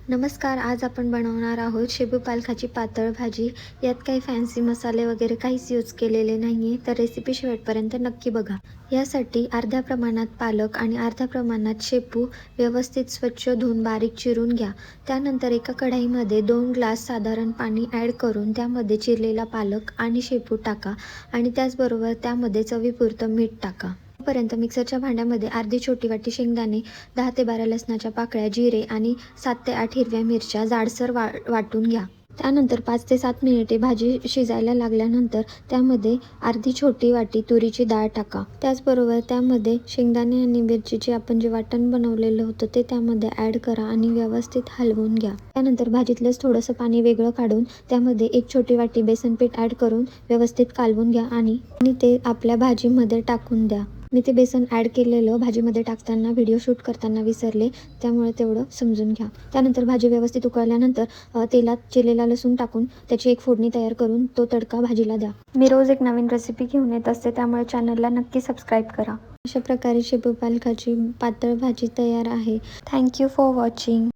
नमस्कार. आज आपण बनवणार आहोत शेपू पालकाची पातळ भाजी. यात काही फॅन्सी मसाले वगैरे काहीच यूज केलेले नाही आहे, तर रेसिपी शेवटपर्यंत नक्की बघा. यासाठी अर्ध्या प्रमाणात पालक आणि अर्ध्या प्रमाणात शेपू व्यवस्थित स्वच्छ धुवून बारीक चिरून घ्या. त्यानंतर एका कढईमध्ये 2 ग्लास साधारण पाणी ॲड करून त्यामध्ये चिरलेला पालक आणि शेपू टाका आणि त्याचबरोबर त्यामध्ये चवीपुरतं मीठ टाका. पर्यंत मिक्सरच्या भांड्यामध्ये अर्धी छोटी वाटी शेंगदाणे, 10 ते 12 लसणाच्या पाकळ्या, जिरे आणि 7 ते 8 हिरव्या मिरच्या जाडसर वाटून घ्या. त्यानंतर 5 ते 7 मिनिटे भाजी शिजायला लागल्यानंतर त्यामध्ये अर्धी छोटी वाटी तुरीची डाळ टाका. त्याचबरोबर त्यामध्ये शेंगदाणे आणि मिरचीचे आपण जे वाटण बनवलेलं होतं ते त्यामध्ये ॲड करा आणि व्यवस्थित हलवून घ्या. त्यानंतर भाजीतलंच थोडंसं पाणी वेगळं काढून त्यामध्ये 1 छोटी वाटी बेसन पीठ ॲड करून व्यवस्थित कालवून घ्या आणि ते आपल्या भाजीमध्ये टाकून द्या. मी ते बेसन ॲड केलेलं भाजीमध्ये टाकताना व्हिडिओ शूट करताना विसरले, त्यामुळे तेवढं समजून घ्या. त्यानंतर भाजी व्यवस्थित उकळल्यानंतर तेलात चिरलेला लसूण टाकून त्याची एक फोडणी तयार करून तो तडका भाजीला द्या. मी रोज एक नवीन रेसिपी घेऊन येत असते, त्यामुळे चॅनलला नक्की सबस्क्राईब करा. अशा प्रकारे शेपू पालकाची पातळ भाजी तयार आहे. Thank you for watching.